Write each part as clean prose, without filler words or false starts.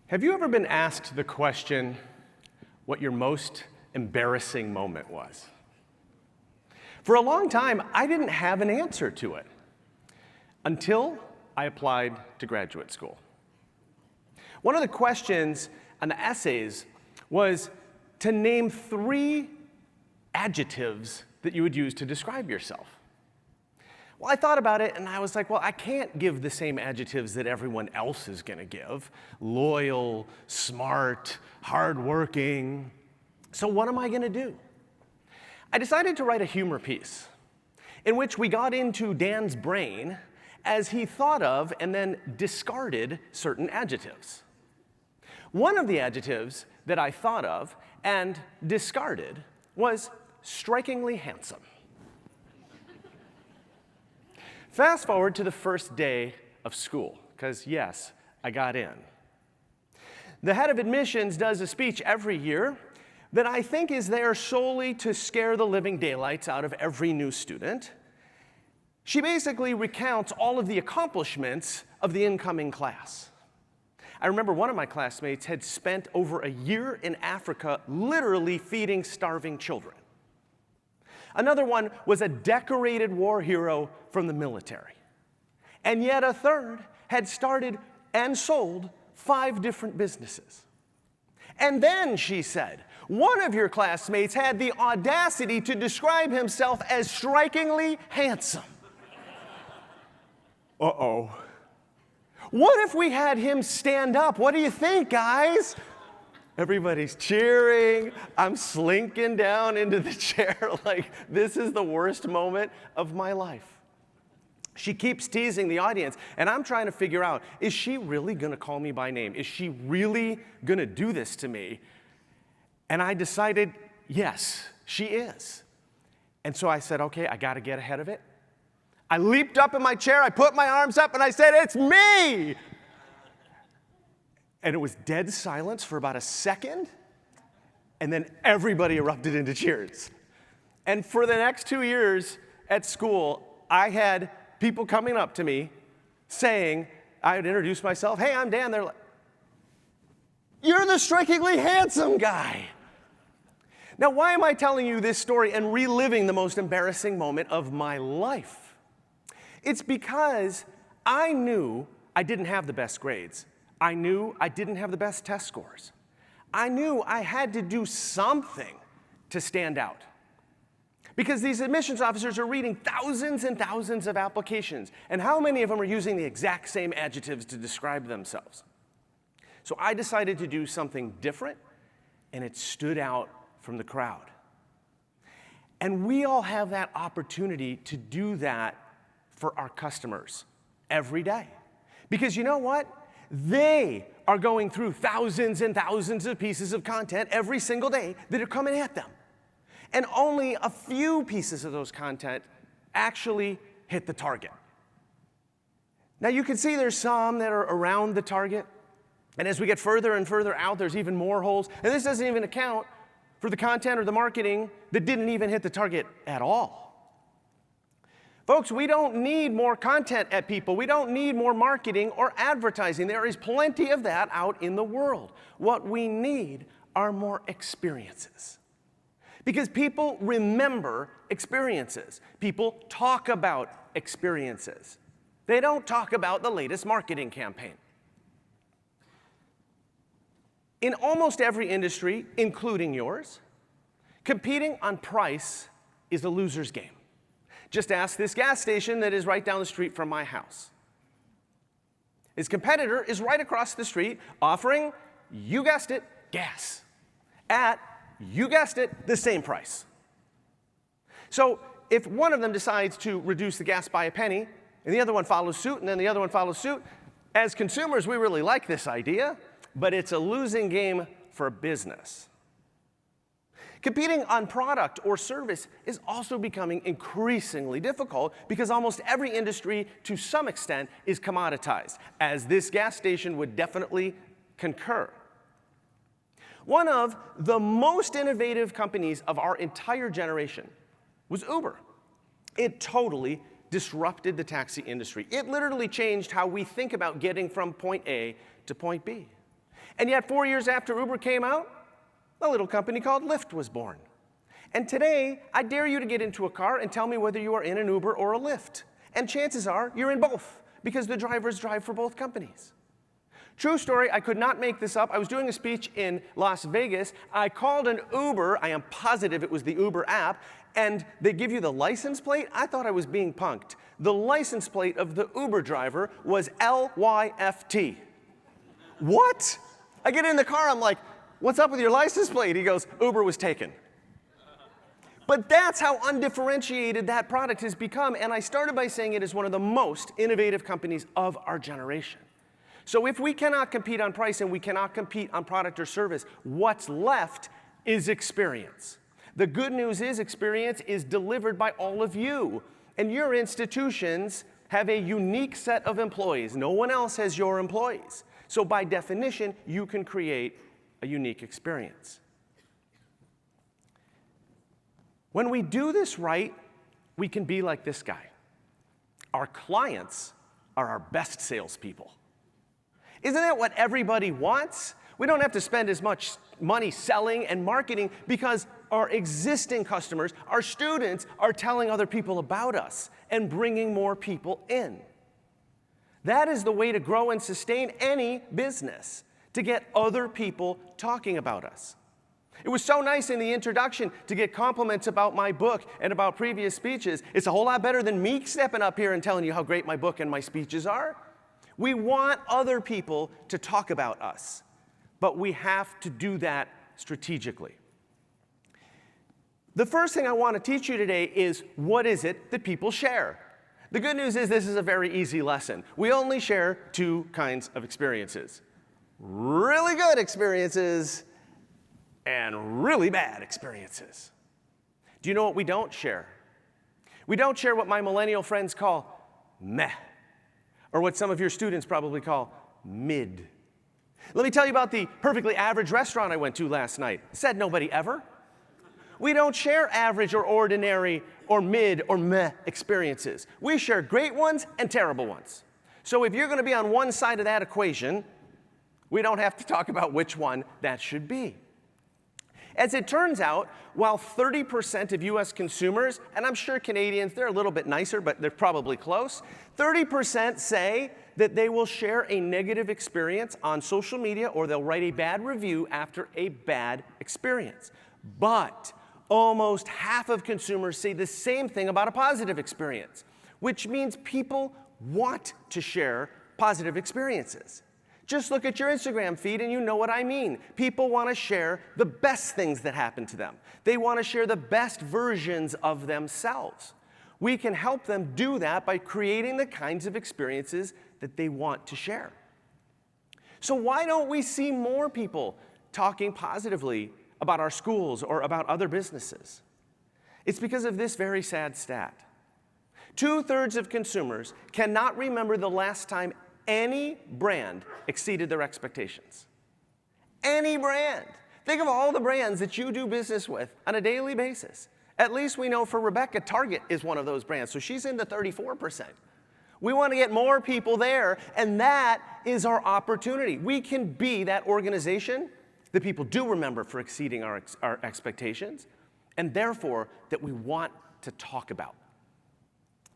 Have you ever been asked the question, what your most embarrassing moment was? For a long time, I didn't have an answer to it until I applied to graduate school. One of the questions on the essays was to name 3 adjectives that you would use to describe yourself. Well, I thought about it and I was like, well, I can't give the same adjectives that everyone else is going to give. Loyal, smart, hardworking. So what am I going to do? I decided to write a humor piece in which we got into Dan's brain as he thought of and then discarded certain adjectives. One of the adjectives that I thought of and discarded was strikingly handsome. Fast forward to the first day of school, because yes, I got in. The head of admissions does a speech every year that I think is there solely to scare the living daylights out of every new student. She basically recounts all of the accomplishments of the incoming class. I remember one of my classmates had spent over a year in Africa literally feeding starving children. Another one was a decorated war hero from the military. And yet a third had started and sold 5 different businesses. And then, she said, one of your classmates had the audacity to describe himself as strikingly handsome. Uh-oh. What if we had him stand up? What do you think, guys? Everybody's cheering. I'm slinking down into the chair like this is the worst moment of my life. She keeps teasing the audience, and I'm trying to figure out, is she really going to call me by name? Is she really going to do this to me? And I decided, yes, she is. And so I said, okay, I got to get ahead of it. I leaped up in my chair, I put my arms up, and I said, it's me! And it was dead silence for about a second, and then everybody erupted into cheers. And for the next 2 years at school, I had people coming up to me saying, I would introduce myself, hey, I'm Dan. They're like, you're the strikingly handsome guy. Now, why am I telling you this story and reliving the most embarrassing moment of my life? It's because I knew I didn't have the best grades. I knew I didn't have the best test scores. I knew I had to do something to stand out. Because these admissions officers are reading thousands and thousands of applications, and how many of them are using the exact same adjectives to describe themselves? So I decided to do something different, and it stood out from the crowd. And we all have that opportunity to do that for our customers every day. Because you know what? They are going through thousands and thousands of pieces of content every single day that are coming at them. And only a few pieces of those content actually hit the target. Now you can see there's some that are around the target. And as we get further and further out, there's even more holes. And this doesn't even account for the content or the marketing that didn't even hit the target at all. Folks, we don't need more content at people. We don't need more marketing or advertising. There is plenty of that out in the world. What we need are more experiences. Because people remember experiences. People talk about experiences. They don't talk about the latest marketing campaign. In almost every industry, including yours, competing on price is a loser's game. Just ask this gas station that is right down the street from my house. His competitor is right across the street offering, you guessed it, gas at, you guessed it, the same price. So if one of them decides to reduce the gas by a penny, and the other one follows suit, and then the other one follows suit, as consumers, we really like this idea, but it's a losing game for business. Competing on product or service is also becoming increasingly difficult because almost every industry, to some extent, is commoditized, as this gas station would definitely concur. One of the most innovative companies of our entire generation was Uber. It totally disrupted the taxi industry. It literally changed how we think about getting from point A to point B. And yet 4 years after Uber came out, a little company called Lyft was born. And today, I dare you to get into a car and tell me whether you are in an Uber or a Lyft. And chances are you're in both, because the drivers drive for both companies. True story, I could not make this up. I was doing a speech in Las Vegas. I called an Uber. I am positive it was the Uber app. And they give you the license plate. I thought I was being punked. The license plate of the Uber driver was LYFT. What? I get in the car, I'm like, what's up with your license plate? He goes, Uber was taken. But that's how undifferentiated that product has become. And I started by saying it is one of the most innovative companies of our generation. So if we cannot compete on price and we cannot compete on product or service, what's left is experience. The good news is experience is delivered by all of you. And your institutions have a unique set of employees. No one else has your employees. So by definition, you can create a unique experience. When we do this right, we can be like this guy. Our clients are our best salespeople. Isn't that what everybody wants? We don't have to spend as much money selling and marketing because our existing customers, our students, are telling other people about us and bringing more people in. That is the way to grow and sustain any business, to get other people talking about us. It was so nice in the introduction to get compliments about my book and about previous speeches. It's a whole lot better than me stepping up here and telling you how great my book and my speeches are. We want other people to talk about us, but we have to do that strategically. The first thing I want to teach you today is, what is it that people share? The good news is this is a very easy lesson. We only share two kinds of experiences: really good experiences and really bad experiences. Do you know what we don't share? We don't share what my millennial friends call meh, or what some of your students probably call mid. Let me tell you about the perfectly average restaurant I went to last night. Said nobody ever. We don't share average or ordinary or mid or meh experiences. We share great ones and terrible ones. So if you're going to be on one side of that equation, we don't have to talk about which one that should be. As it turns out, while 30% of US consumers, and I'm sure Canadians, they're a little bit nicer, but they're probably close, 30% say that they will share a negative experience on social media or they'll write a bad review after a bad experience. But almost half of consumers say the same thing about a positive experience, which means people want to share positive experiences. Just look at your Instagram feed and you know what I mean. People want to share the best things that happen to them. They want to share the best versions of themselves. We can help them do that by creating the kinds of experiences that they want to share. So why don't we see more people talking positively about our schools or about other businesses? It's because of this very sad stat. 2/3 of consumers cannot remember the last time any brand exceeded their expectations. Any brand. Think of all the brands that you do business with on a daily basis. At least we know for Rebecca, Target is one of those brands, so she's in the 34%. We want to get more people there, and that is our opportunity. We can be that organization that people do remember for exceeding our expectations, and therefore that we want to talk about.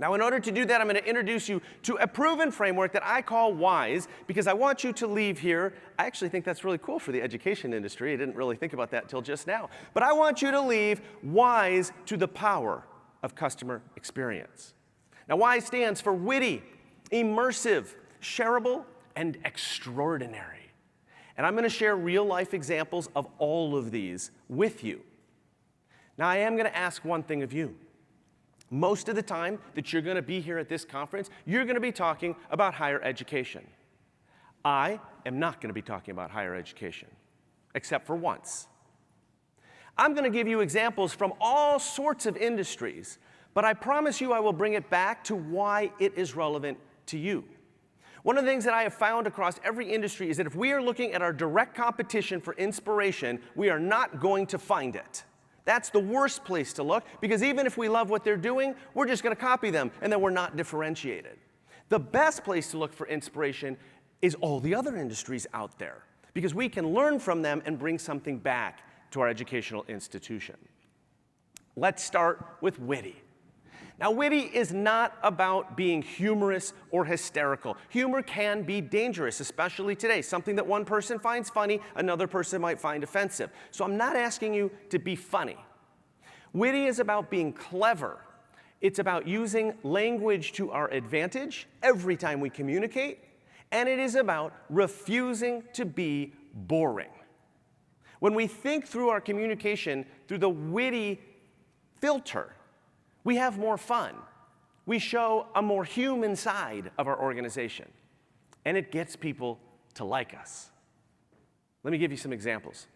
Now, in order to do that, I'm going to introduce you to a proven framework that I call WISE, because I want you to leave here. I actually think that's really cool for the education industry. I didn't really think about that until just now. But I want you to leave WISE to the power of customer experience. Now, WISE stands for witty, immersive, shareable, and extraordinary. And I'm going to share real-life examples of all of these with you. Now, I am going to ask one thing of you. Most of the time that you're going to be here at this conference, you're going to be talking about higher education. I am not going to be talking about higher education, except for once. I'm going to give you examples from all sorts of industries, but I promise you I will bring it back to why it is relevant to you. One of the things that I have found across every industry is that if we are looking at our direct competition for inspiration, we are not going to find it. That's the worst place to look, because even if we love what they're doing, we're just going to copy them, and then we're not differentiated. The best place to look for inspiration is all the other industries out there. because we can learn from them and bring something back to our educational institution. Let's start with witty. Now, witty is not about being humorous or hysterical. Humor can be dangerous, especially today. Something that one person finds funny, another person might find offensive. So I'm not asking you to be funny. Witty is about being clever. It's about using language to our advantage every time we communicate, and it is about refusing to be boring. When we think through our communication through the witty filter, we have more fun. We show a more human side of our organization, and it gets people to like us. Let me give you some examples.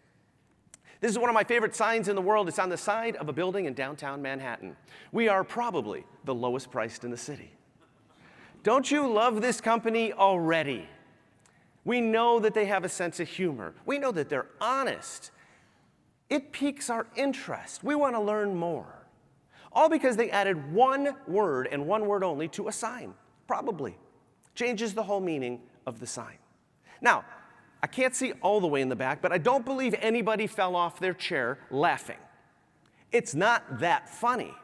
This is one of my favorite signs in the world. It's on the side of a building in downtown Manhattan. We are probably the lowest priced in the city. Don't you love this company already? We know that they have a sense of humor. We know that they're honest. It piques our interest. We want to learn more. All because they added one word and one word only to a sign. Probably. Changes the whole meaning of the sign. Now, I can't see all the way in the back, but I don't believe anybody fell off their chair laughing. It's not that funny,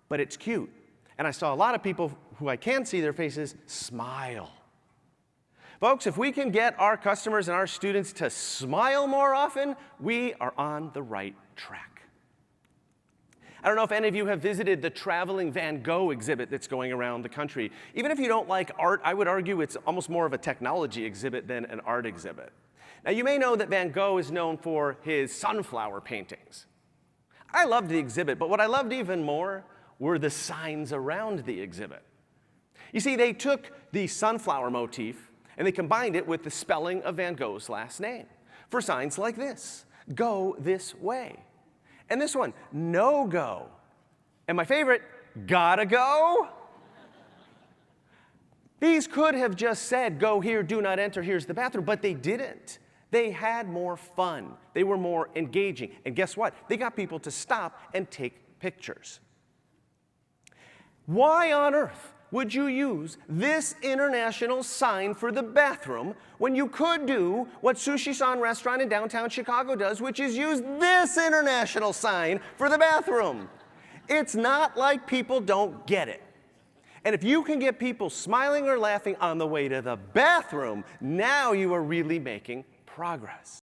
but it's cute. And I saw a lot of people who I can see their faces smile. Folks, if we can get our customers and our students to smile more often, we are on the right track. I don't know if any of you have visited the traveling Van Gogh exhibit that's going around the country. Even if you don't like art, I would argue it's almost more of a technology exhibit than an art exhibit. Now, you may know that Van Gogh is known for his sunflower paintings. I loved the exhibit, but what I loved even more were the signs around the exhibit. You see, they took the sunflower motif and they combined it with the spelling of Van Gogh's last name for signs like this: go this way. And this one, no go. And my favorite, gotta go. These could have just said, go here, do not enter, here's the bathroom, but they didn't. They had more fun. They were more engaging. And guess what? They got people to stop and take pictures. Why on earth would you use this international sign for the bathroom when you could do what Sushi-san restaurant in downtown Chicago does, which is use this international sign for the bathroom? It's not like people don't get it. And if you can get people smiling or laughing on the way to the bathroom, now you are really making progress.